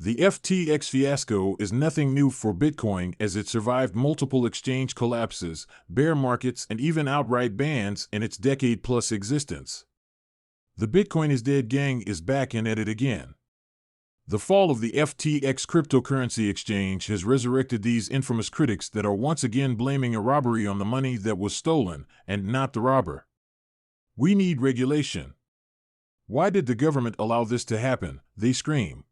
The FTX fiasco is nothing new for Bitcoin, as it survived multiple exchange collapses, bear markets, and even outright bans in its decade-plus existence. The Bitcoin is dead gang is back and at it again. The fall of the FTX cryptocurrency exchange has resurrected these infamous critics that are once again blaming a robbery on the money that was stolen, and not the robber. We need regulation. Why did the government allow this to happen? They scream.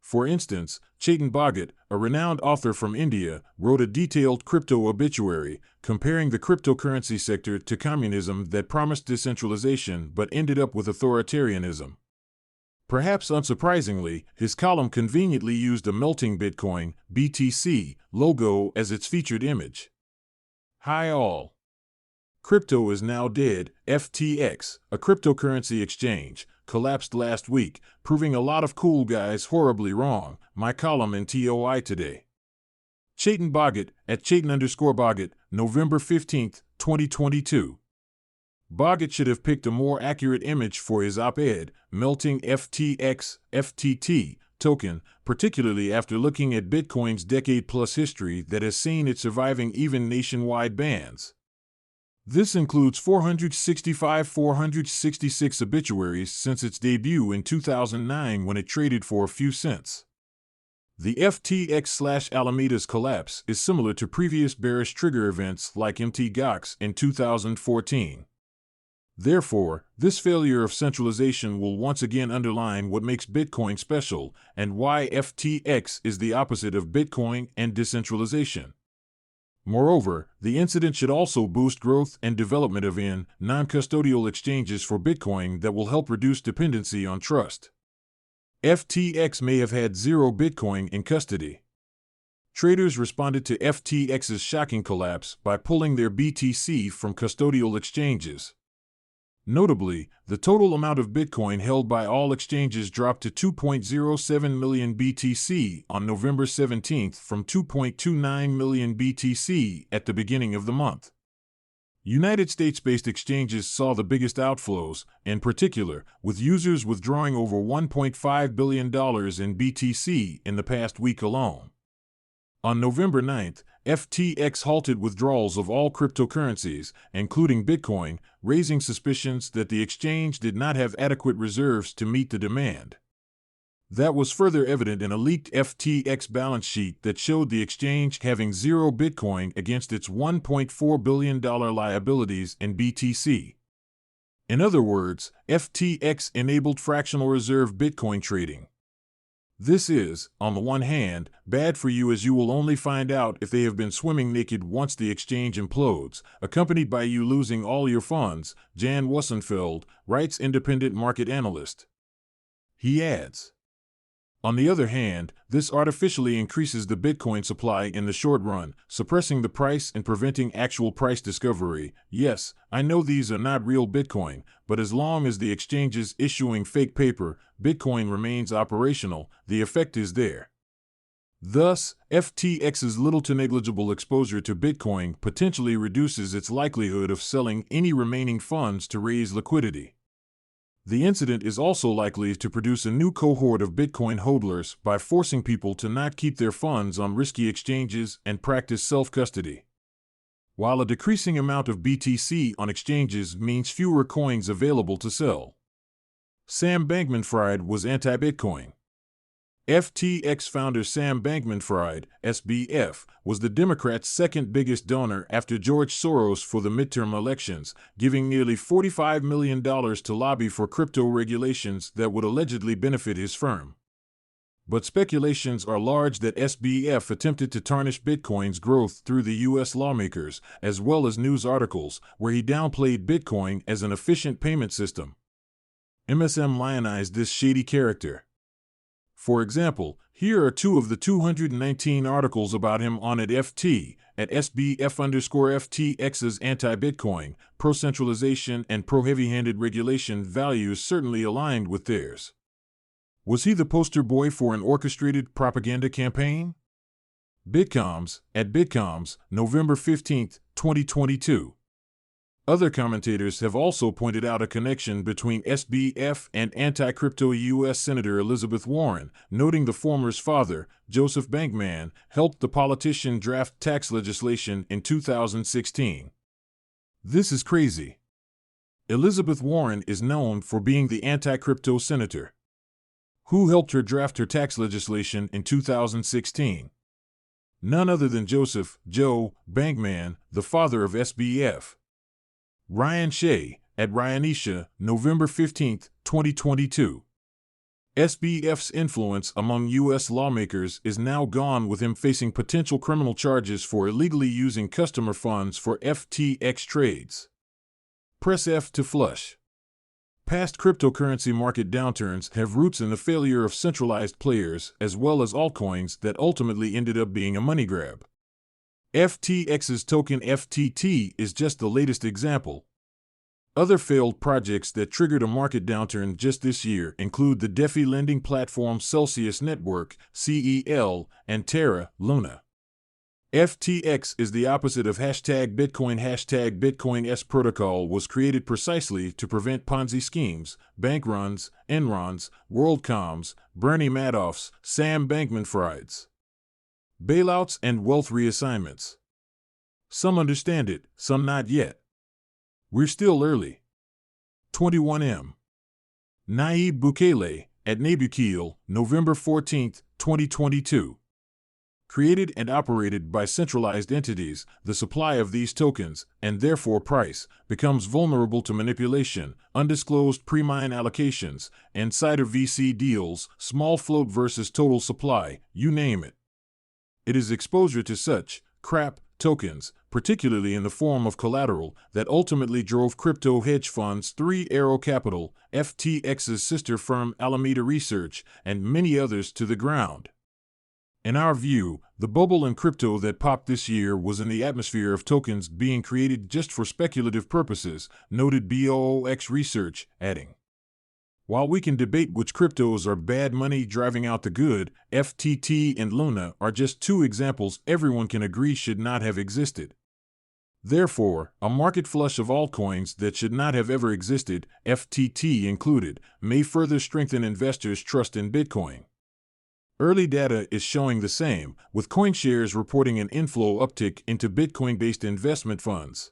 For instance, Chetan Bhagat, a renowned author from India, wrote a detailed crypto obituary, comparing the cryptocurrency sector to communism that promised decentralization but ended up with authoritarianism. Perhaps unsurprisingly, his column conveniently used a melting Bitcoin, BTC, logo as its featured image. Hi all. Crypto is now dead. FTX, a cryptocurrency exchange, collapsed last week, proving a lot of cool guys horribly wrong. My column in TOI today. Chetan Bhagat, at Chetan_Bhagat, November 15, 2022. Bhagat should have picked a more accurate image for his op-ed, melting FTX, FTT, token, particularly after looking at Bitcoin's decade-plus history that has seen it surviving even nationwide bans. This includes 466 obituaries since its debut in 2009 when it traded for a few cents. The FTX/Alameda's collapse is similar to previous bearish trigger events like MT-GOX in 2014. Therefore, this failure of centralization will once again underline what makes Bitcoin special and why FTX is the opposite of Bitcoin and decentralization. Moreover, the incident should also boost growth and development of non-custodial exchanges for Bitcoin that will help reduce dependency on trust. FTX may have had zero Bitcoin in custody. Traders responded to FTX's shocking collapse by pulling their BTC from custodial exchanges. Notably, the total amount of Bitcoin held by all exchanges dropped to 2.07 million BTC on November 17 from 2.29 million BTC at the beginning of the month. United States-based exchanges saw the biggest outflows, in particular, with users withdrawing over $1.5 billion in BTC in the past week alone. On November 9, FTX halted withdrawals of all cryptocurrencies, including Bitcoin, raising suspicions that the exchange did not have adequate reserves to meet the demand. That was further evident in a leaked FTX balance sheet that showed the exchange having zero Bitcoin against its $1.4 billion liabilities in BTC. In other words, FTX enabled fractional reserve Bitcoin trading. This is, on the one hand, bad for you, as you will only find out if they have been swimming naked once the exchange implodes, accompanied by you losing all your funds, Jan Wussenfeld, writes independent market analyst. He adds, on the other hand, this artificially increases the Bitcoin supply in the short run, suppressing the price and preventing actual price discovery. Yes, I know these are not real Bitcoin, but as long as the exchange is issuing fake paper, Bitcoin remains operational, the effect is there. Thus, FTX's little to negligible exposure to Bitcoin potentially reduces its likelihood of selling any remaining funds to raise liquidity. The incident is also likely to produce a new cohort of Bitcoin hodlers by forcing people to not keep their funds on risky exchanges and practice self-custody. While a decreasing amount of BTC on exchanges means fewer coins available to sell. Sam Bankman-Fried was anti-Bitcoin. FTX founder Sam Bankman-Fried, SBF, was the Democrats' second biggest donor after George Soros for the midterm elections, giving nearly $45 million to lobby for crypto regulations that would allegedly benefit his firm. But speculations are large that SBF attempted to tarnish Bitcoin's growth through the U.S. lawmakers, as well as news articles, where he downplayed Bitcoin as an efficient payment system. MSM lionized this shady character. For example, here are two of the 219 articles about him on at SBF_FTX's anti-Bitcoin, pro-centralization and pro-heavy-handed regulation values certainly aligned with theirs. Was he the poster boy for an orchestrated propaganda campaign? Bitcoms, at Bitcoms, November 15, 2022. Other commentators have also pointed out a connection between SBF and anti-crypto U.S. Senator Elizabeth Warren, noting the former's father, Joseph Bankman, helped the politician draft tax legislation in 2016. This is crazy. Elizabeth Warren is known for being the anti-crypto senator. Who helped her draft her tax legislation in 2016? None other than Joseph Joe Bankman, the father of SBF. Ryan Shea, at Ryanisha, November 15, 2022. SBF's influence among U.S. lawmakers is now gone, with him facing potential criminal charges for illegally using customer funds for FTX trades. Press F to flush. Past cryptocurrency market downturns have roots in the failure of centralized players as well as altcoins that ultimately ended up being a money grab. FTX's token FTT is just the latest example. Other failed projects that triggered a market downturn just this year include the DeFi lending platform Celsius Network, CEL, and Terra Luna. FTX is the opposite of #Bitcoin. #Bitcoin's protocol was created precisely to prevent Ponzi schemes, bank runs, Enrons, WorldComs, Bernie Madoffs, Sam Bankman-Frieds, bailouts, and wealth reassignments. Some understand it, some not yet. We're still early. 21M. Nayib Bukele, at Nabukele, November 14, 2022. Created and operated by centralized entities, the supply of these tokens, and therefore price, becomes vulnerable to manipulation, undisclosed pre-mine allocations, insider VC deals, small float versus total supply, you name it. It is exposure to such crap tokens, particularly in the form of collateral, that ultimately drove crypto hedge funds 3 Arrow Capital, FTX's sister firm Alameda Research, and many others to the ground. In our view, the bubble in crypto that popped this year was in the atmosphere of tokens being created just for speculative purposes, noted BOOX Research, adding, while we can debate which cryptos are bad money driving out the good, FTT and Luna are just 2 examples everyone can agree should not have existed. Therefore, a market flush of altcoins that should not have ever existed, FTT included, may further strengthen investors' trust in Bitcoin. Early data is showing the same, with CoinShares reporting an inflow uptick into Bitcoin-based investment funds.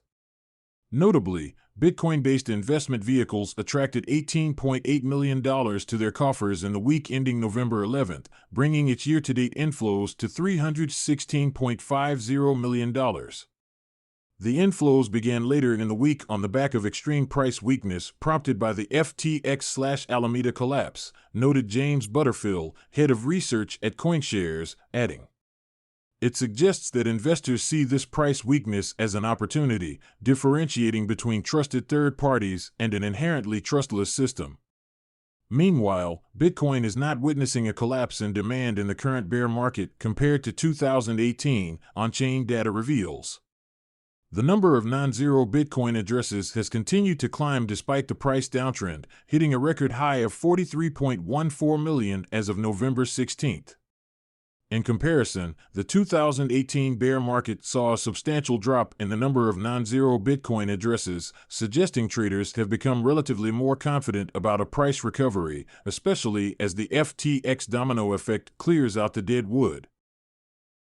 Notably, Bitcoin-based investment vehicles attracted $18.8 million to their coffers in the week ending November 11, bringing its year-to-date inflows to $316.50 million. The inflows began later in the week on the back of extreme price weakness prompted by the FTX/Alameda collapse, noted James Butterfield, head of research at CoinShares, adding, it suggests that investors see this price weakness as an opportunity, differentiating between trusted third parties and an inherently trustless system. Meanwhile, Bitcoin is not witnessing a collapse in demand in the current bear market compared to 2018, on-chain data reveals. The number of non-zero Bitcoin addresses has continued to climb despite the price downtrend, hitting a record high of 43.14 million as of November 16. In comparison, the 2018 bear market saw a substantial drop in the number of non-zero Bitcoin addresses, suggesting traders have become relatively more confident about a price recovery, especially as the FTX domino effect clears out the dead wood.